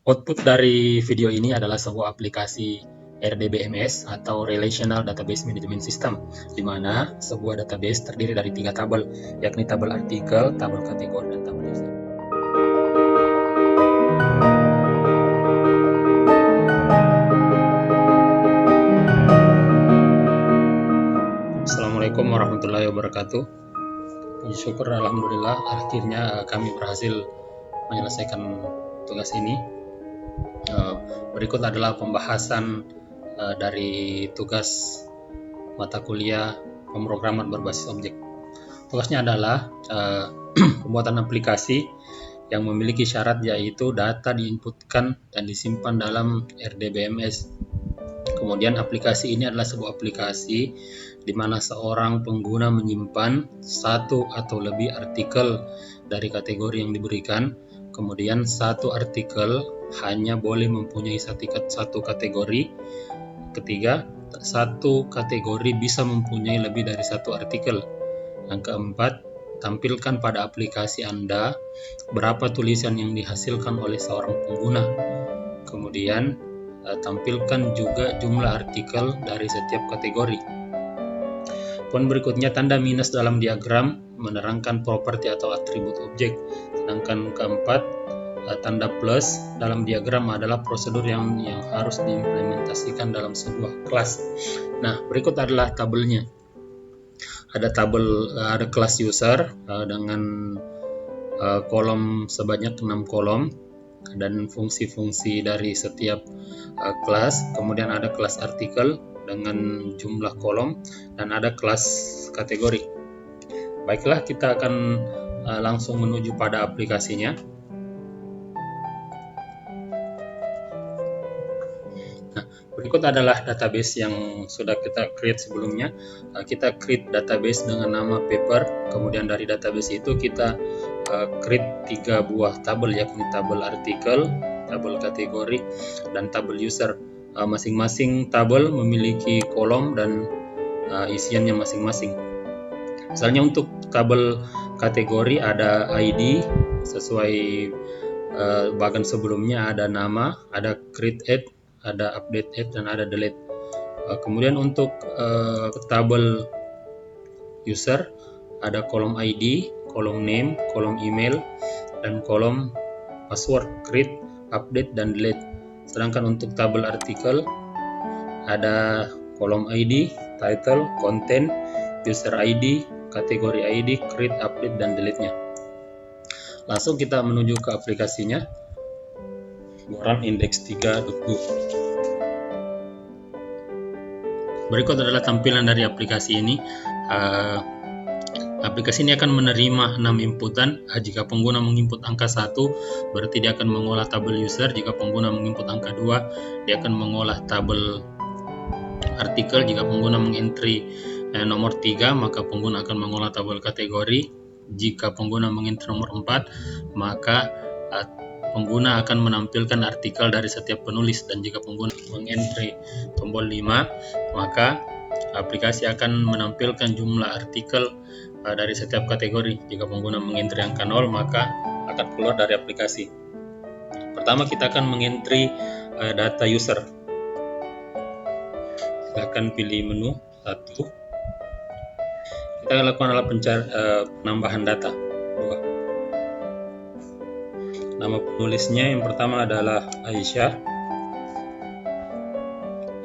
Output dari video ini adalah sebuah aplikasi RDBMS atau Relational Database Management System, di mana sebuah database terdiri dari 3 tabel, yakni tabel artikel, tabel kategori, dan tabel user. Assalamualaikum warahmatullahi wabarakatuh. Puji syukur, alhamdulillah, akhirnya kami berhasil menyelesaikan tugas ini. Berikut adalah pembahasan dari tugas mata kuliah pemrograman berbasis objek. Tugasnya adalah pembuatan aplikasi yang memiliki syarat, yaitu data diinputkan dan disimpan dalam RDBMS. Kemudian aplikasi ini adalah sebuah aplikasi di mana seorang pengguna menyimpan satu atau lebih artikel dari kategori yang diberikan. Kemudian satu artikel hanya boleh mempunyai satu kategori. Ketiga, satu kategori bisa mempunyai lebih dari satu artikel. Yang keempat, tampilkan pada aplikasi Anda berapa tulisan yang dihasilkan oleh seorang pengguna. Kemudian, tampilkan juga jumlah artikel dari setiap kategori. Poin berikutnya, tanda minus dalam diagram menerangkan properti atau atribut objek. Sedangkan keempat, tanda plus dalam diagram adalah prosedur yang harus diimplementasikan dalam sebuah kelas. Nah, berikut adalah tabelnya. Ada kelas user dengan kolom sebanyak 6 kolom dan fungsi-fungsi dari setiap kelas. Kemudian ada kelas artikel dengan jumlah kolom dan ada kelas kategori. Baiklah, kita akan langsung menuju pada aplikasinya. Berikut adalah database yang sudah kita create sebelumnya. Kita create database dengan nama paper. Kemudian dari database itu kita create 3 buah tabel, yakni tabel artikel, tabel kategori, dan tabel user. Masing-masing tabel memiliki kolom dan isiannya masing-masing. Misalnya untuk tabel kategori ada ID sesuai bagan sebelumnya, ada nama, ada create add, ada update add, dan ada delete. Kemudian untuk tabel user ada kolom ID, kolom name, kolom email, dan kolom password, create, update, dan delete. Sedangkan untuk tabel artikel ada kolom ID, title, content, user ID, kategori ID, create, update, dan delete-nya. Langsung kita menuju ke aplikasinya. Run index3.go. Berikut adalah tampilan dari aplikasi ini. Aplikasi ini akan menerima 6 inputan. Jika pengguna menginput angka 1, berarti dia akan mengolah tabel user. Jika pengguna menginput angka 2, dia akan mengolah tabel artikel. Jika pengguna mengentry nomor 3, maka pengguna akan mengolah tabel kategori. Jika pengguna mengentry nomor 4, maka pengguna akan menampilkan artikel dari setiap penulis, dan jika pengguna mengentry tombol 5, maka aplikasi akan menampilkan jumlah artikel dari setiap kategori. Jika pengguna mengentry angka 0, maka akan keluar dari aplikasi. Pertama, kita akan mengentry data user. Silakan pilih menu 1. Kita lakukan adalah penambahan data. 2. Nama penulisnya yang pertama adalah Aisyah.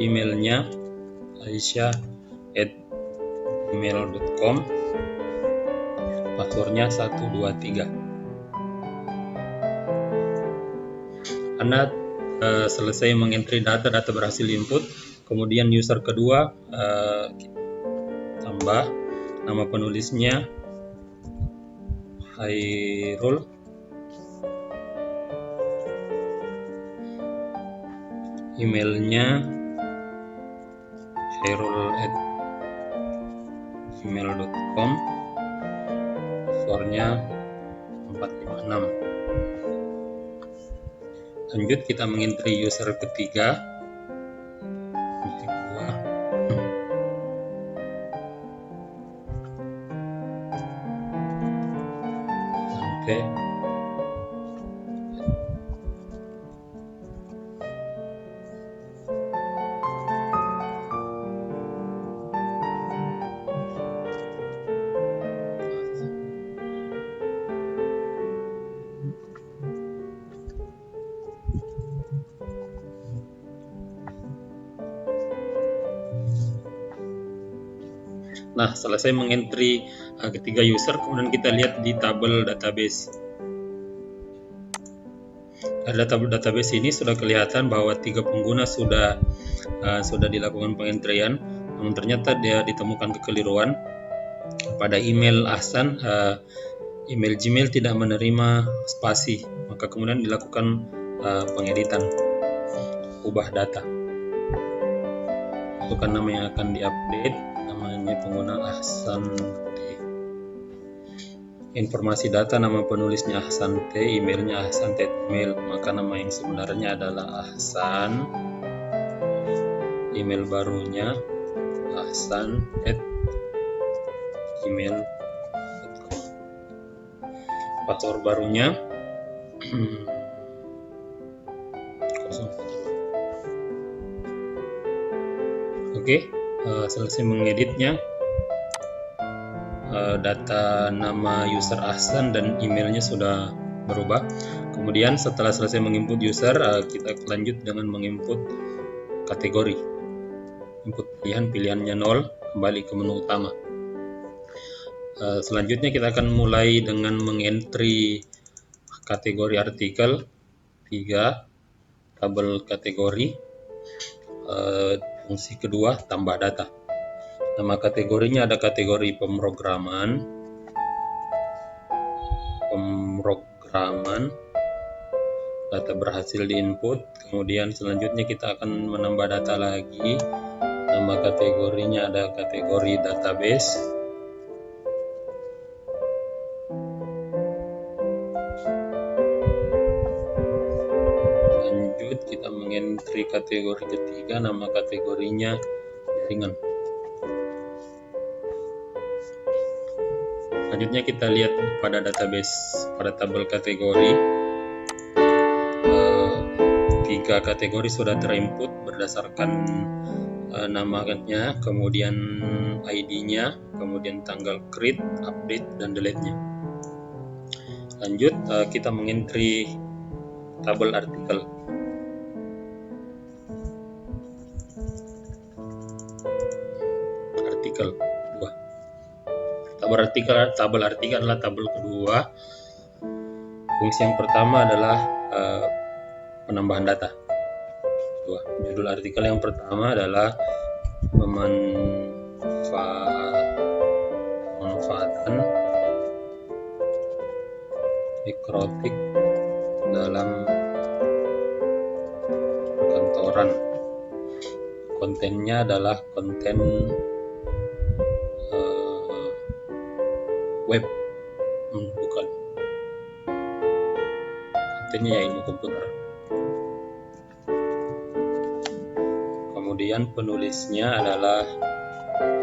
Emailnya aisyah@gmail.com. Passwordnya 123. Anda selesai mengentry data berhasil input. Kemudian user kedua tambah nama penulisnya Hairul. Emailnya hairul@gmail.com. Passwordnya 456. Lanjut, kita mengentry user ketiga. Oke. Nah, selesai mengentry ketiga user, kemudian kita lihat di tabel database. Pada tabel database ini sudah kelihatan bahwa 3 pengguna sudah dilakukan pengentrian, namun ternyata dia ditemukan kekeliruan pada email Ahsan. Email Gmail tidak menerima spasi, maka kemudian dilakukan pengeditan, ubah data. Masukkan nama yang akan diupdate, namanya pengguna Ahsan T. Informasi data, nama penulisnya Ahsan T, emailnya Ahsan T email, maka nama yang sebenarnya adalah Ahsan, email barunya ahsan@gmail.com, password barunya Oke, selesai mengeditnya. Data nama user Ahsan dan emailnya sudah berubah. Kemudian setelah selesai menginput user, kita lanjut dengan menginput kategori. Input pilihannya 0, kembali ke menu utama. Selanjutnya kita akan mulai dengan mengentry kategori artikel 3, tabel kategori. Fungsi kedua, tambah data. Nama kategorinya ada kategori pemrograman, data berhasil diinput. Kemudian selanjutnya kita akan menambah data lagi. Nama kategorinya ada kategori database. Lanjut kita mengentry kategori ketiga, nama kategorinya jaringan. Selanjutnya kita lihat pada database, pada tabel kategori. 3 kategori sudah terinput berdasarkan namanya, kemudian ID-nya, kemudian tanggal create, update, dan delete-nya. Lanjut, kita mengentry tabel artikel. Artikel 2. Tabel artikel adalah tabel kedua. Fungsi yang pertama adalah penambahan data. Judul artikel yang pertama adalah pemanfaatan mikrotik dalam perkantoran. Kontennya adalah konten web, bukan, kontennya ya ilmu komputer. Kemudian penulisnya adalah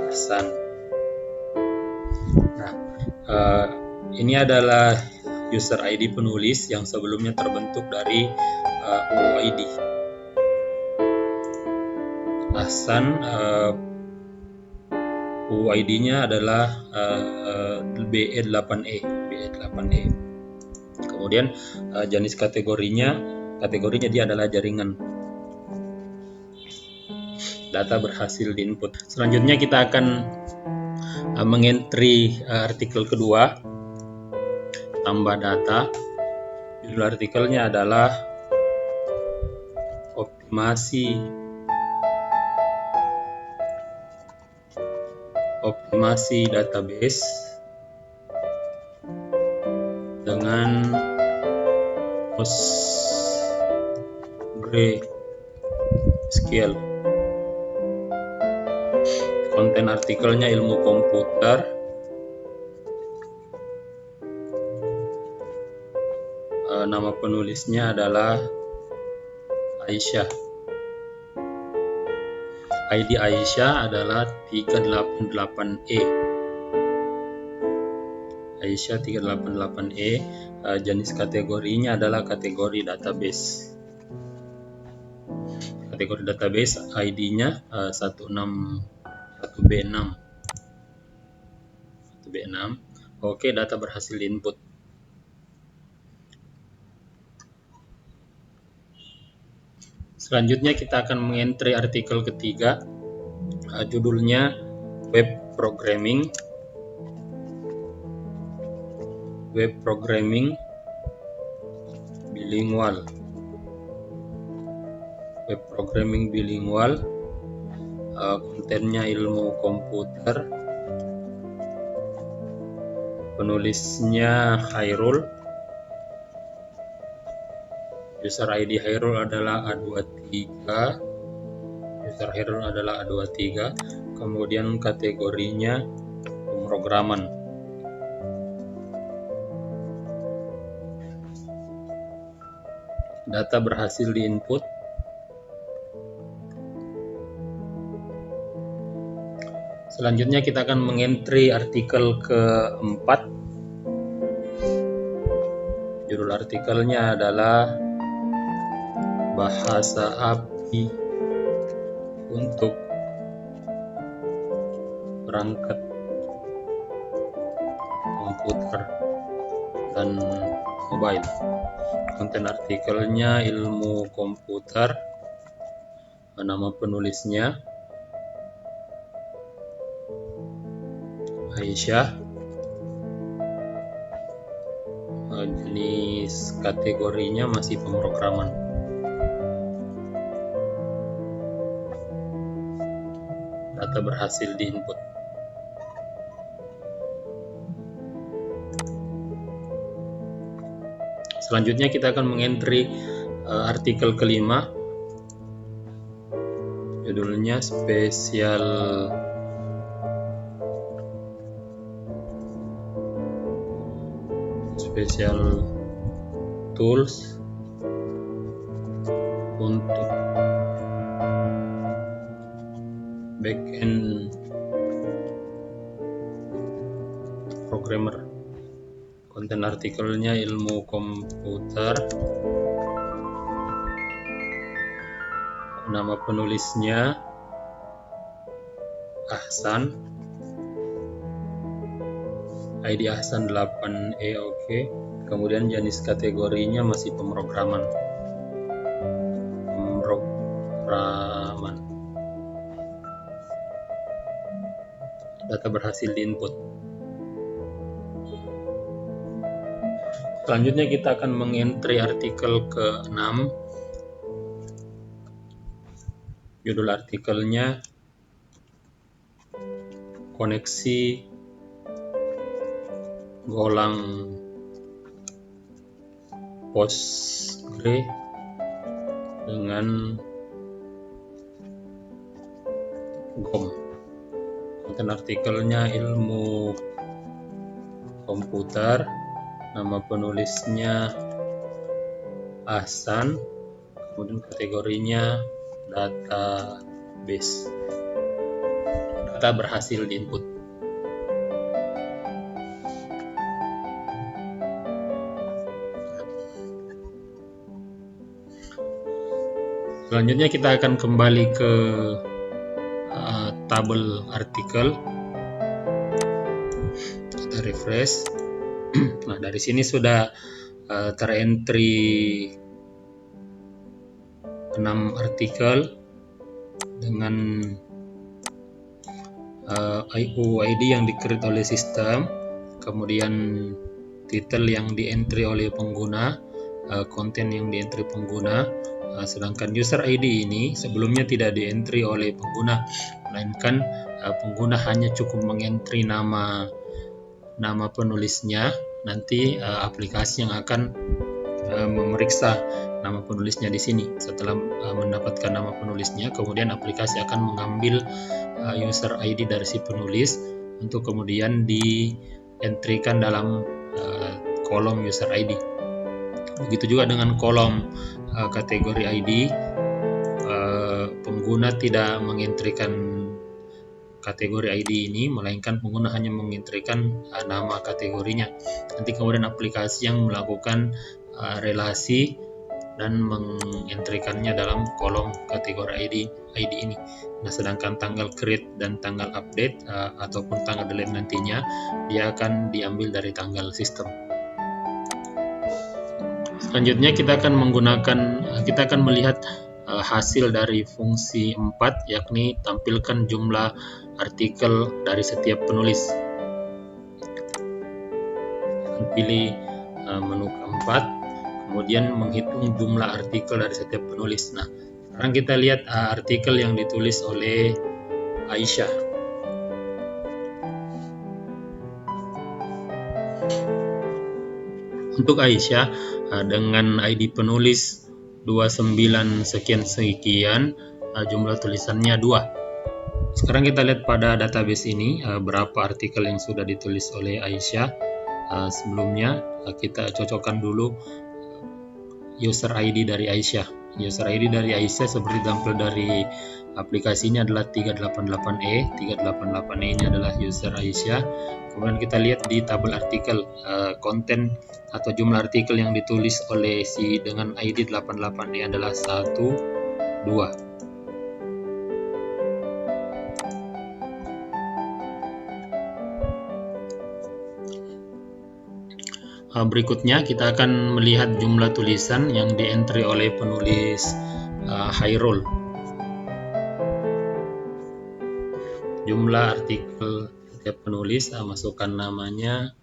Ahsan. Nah, ini adalah user ID penulis yang sebelumnya terbentuk dari UID. Ahsan, UID-nya adalah BE8E. Kemudian jenis kategorinya dia adalah jaringan. Data berhasil diinput. Selanjutnya kita akan mengentry artikel kedua, tambah data. Judul artikelnya adalah optimasi database dengan PostgreSQL. Konten artikelnya ilmu komputer. Nama penulisnya adalah Aisyah. ID Aisyah adalah 388E. Aisyah 388E. Jenis kategorinya adalah kategori database. Kategori database ID-nya 1B6. Oke, data berhasil diinput. Selanjutnya kita akan mengentry artikel ketiga. Judulnya web programming bilingual. Web programming bilingual, kontennya ilmu komputer, penulisnya Hairul, user ID Hairul adalah A23, kemudian kategorinya pemrograman. Data berhasil diinput. Selanjutnya kita akan mengentry artikel keempat. Judul artikelnya adalah bahasa API untuk perangkat komputer dan mobile. Konten artikelnya ilmu komputer. Nama penulisnya Aisyah. Jenis kategorinya masih pemrograman. Data berhasil diinput. Selanjutnya kita akan mengentry artikel kelima. Judulnya spesial tools untuk backend programmer. Konten artikelnya ilmu komputer. Nama penulisnya Ahsan. ID Ahsan 8E, oke. Kemudian jenis kategorinya masih pemrograman. Data berhasil diinput. Selanjutnya kita akan mengentry artikel ke-6. Judul artikelnya koneksi golang Postgre dengan GOM. Konten artikelnya ilmu komputer. Nama penulisnya Ahsan. Kemudian kategorinya database. Data berhasil diinput. Selanjutnya kita akan kembali ke tabel artikel. Kita refresh. Nah, dari sini sudah terentry 6 artikel dengan UID yang di-create oleh sistem, kemudian title yang di-entry oleh pengguna, konten yang di-entry pengguna. Sedangkan user ID ini sebelumnya tidak di-entry oleh pengguna, melainkan pengguna hanya cukup mengentry nama penulisnya. Nanti aplikasi yang akan memeriksa nama penulisnya di sini. Setelah mendapatkan nama penulisnya, kemudian aplikasi akan mengambil user ID dari si penulis untuk kemudian di-entrykan dalam kolom user ID. Begitu juga dengan kolom kategori ID. Pengguna tidak mengentrikan kategori ID ini, melainkan pengguna hanya mengentrikan nama kategorinya. Nanti kemudian aplikasi yang melakukan relasi dan mengentrikannya dalam kolom kategori ID ini. Nah, sedangkan tanggal create dan tanggal update ataupun tanggal delete nantinya dia akan diambil dari tanggal sistem. Selanjutnya kita akan melihat hasil dari fungsi 4, yakni tampilkan jumlah artikel dari setiap penulis. Pilih menu keempat, kemudian menghitung jumlah artikel dari setiap penulis. Nah, sekarang kita lihat artikel yang ditulis oleh Aisyah. Untuk Aisyah dengan ID penulis 29 sekian jumlah tulisannya 2. Sekarang kita lihat pada database ini berapa artikel yang sudah ditulis oleh Aisyah. Sebelumnya kita cocokkan dulu user ID dari Aisyah. User ID dari Aisyah seperti tampil dari aplikasinya adalah 388E. 388E ini adalah user Aisyah. Kemudian kita lihat di tabel artikel konten atau jumlah artikel yang ditulis oleh si dengan ID 88E adalah 1, 2. Berikutnya kita akan melihat jumlah tulisan yang di-entry oleh penulis Hairul. Jumlah artikel setiap penulis, masukkan namanya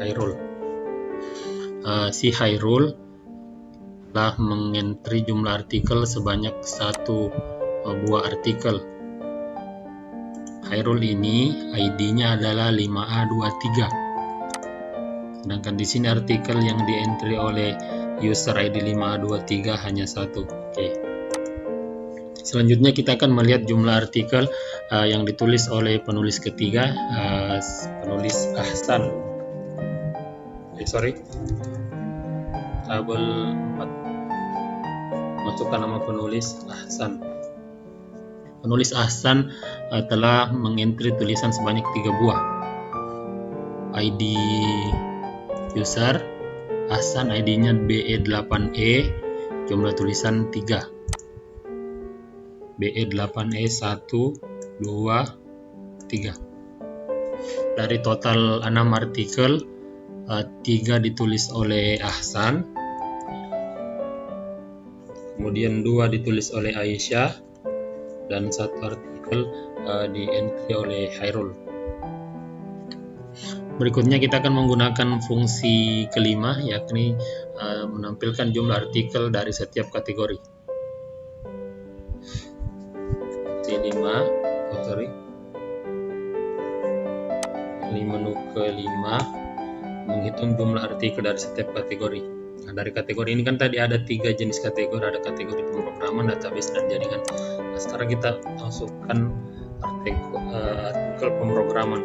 Hairul. Si Hairul telah mengentri jumlah artikel sebanyak 1 buah artikel. Hairul ini ID-nya adalah 5A23. Sedangkan di sini artikel yang di-entry oleh user ID 5A23 hanya 1. Oke. Selanjutnya kita akan melihat jumlah artikel yang ditulis oleh penulis ketiga, penulis Ahsan. Tabel 4. Masukkan nama penulis Ahsan. Penulis Ahsan telah mengentri tulisan sebanyak 3 buah. ID user Ahsan, ID-nya BE8E, jumlah tulisan 3. BE8E 1, 2, 3. Dari total 6 artikel, 3 ditulis oleh Ahsan, kemudian 2 ditulis oleh Aisyah, dan 1 artikel di-entry oleh Hairul. Berikutnya kita akan menggunakan fungsi kelima, yakni menampilkan jumlah artikel dari setiap kategori. Ini menu kelima, menghitung jumlah artikel dari setiap kategori. Nah, dari kategori ini kan tadi ada 3 jenis kategori, ada kategori pemrograman, database, dan jaringan. Nah, sekarang kita masukkan artikel pemrograman.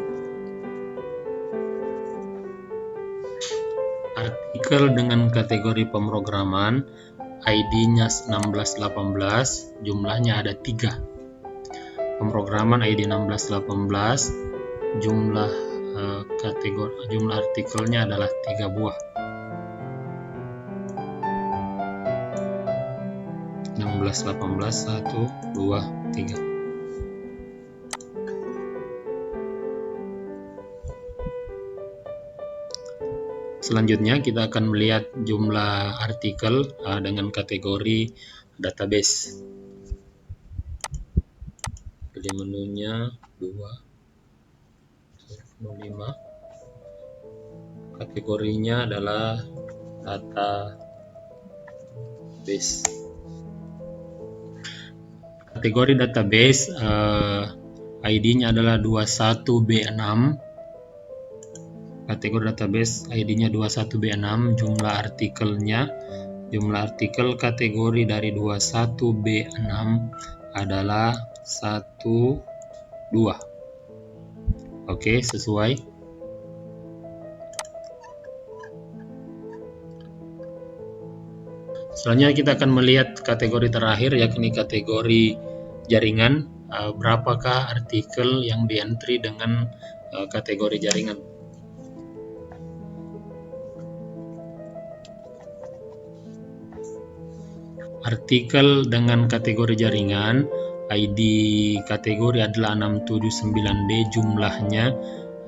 Artikel dengan kategori pemrograman, ID-nya 1618, jumlahnya ada 3. Pemrograman ID 1618, jumlah artikelnya adalah 3 buah. 1618, 1, 2, 3. Selanjutnya kita akan melihat jumlah artikel dengan kategori database. Pilih menunya 2, 5. Kategorinya adalah database. Kategori database ID-nya adalah 21B6. Kategori database ID-nya 21B6, jumlah artikel kategori dari 21B6 adalah 1, 2. Oke, sesuai. Selanjutnya kita akan melihat kategori terakhir, yakni kategori jaringan. Berapakah artikel yang di-entry dengan kategori jaringan? Artikel dengan kategori jaringan, ID kategori adalah 679D, jumlahnya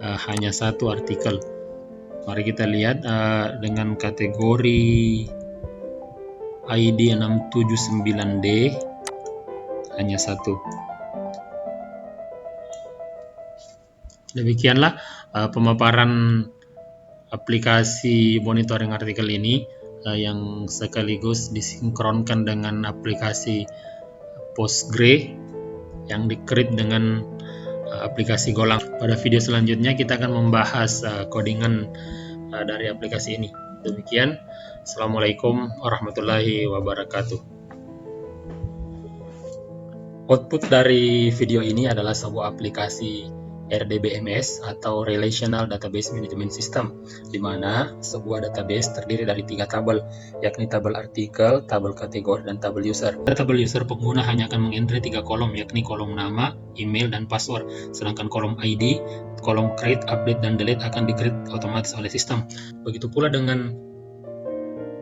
hanya 1 artikel. Mari kita lihat dengan kategori ID 679D hanya satu. Demikianlah pemaparan aplikasi monitoring artikel ini yang sekaligus disinkronkan dengan aplikasi Postgre yang di-create dengan aplikasi Golang. Pada video selanjutnya kita akan membahas codingan dari aplikasi ini. Demikian, Assalamualaikum warahmatullahi wabarakatuh. Output dari video ini adalah sebuah aplikasi RDBMS atau Relational Database Management System, di mana sebuah database terdiri dari 3 tabel, yakni tabel artikel, tabel kategori, dan tabel user. Pada tabel user, pengguna hanya akan mengentry 3 kolom, yakni kolom nama, email, dan password, sedangkan kolom ID, kolom create, update, dan delete akan di-create otomatis oleh sistem. Begitu pula dengan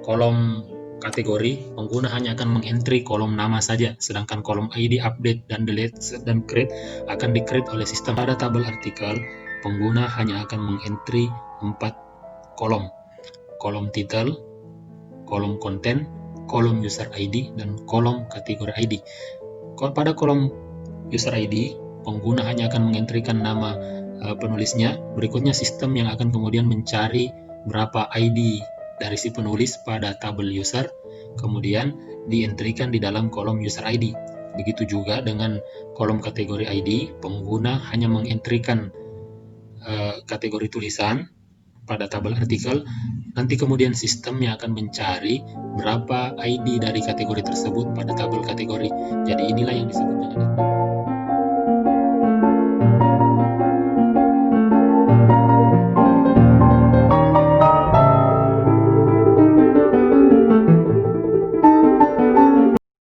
kolom kategori, pengguna hanya akan mengentry kolom nama saja, sedangkan kolom ID, update, dan delete, dan create akan di-create oleh sistem. Pada tabel artikel, pengguna hanya akan mengentry 4 kolom, kolom title, kolom konten, kolom user ID, dan kolom kategori ID. Pada kolom user ID, pengguna hanya akan mengentrykan nama penulisnya. Berikutnya sistem yang akan kemudian mencari berapa ID dari si penulis pada tabel user, kemudian dientrykan di dalam kolom user ID. Begitu juga dengan kolom kategori ID, pengguna hanya mengentrykan kategori tulisan pada tabel artikel, nanti kemudian sistem yang akan mencari berapa ID dari kategori tersebut pada tabel kategori. Jadi inilah yang disebut dengan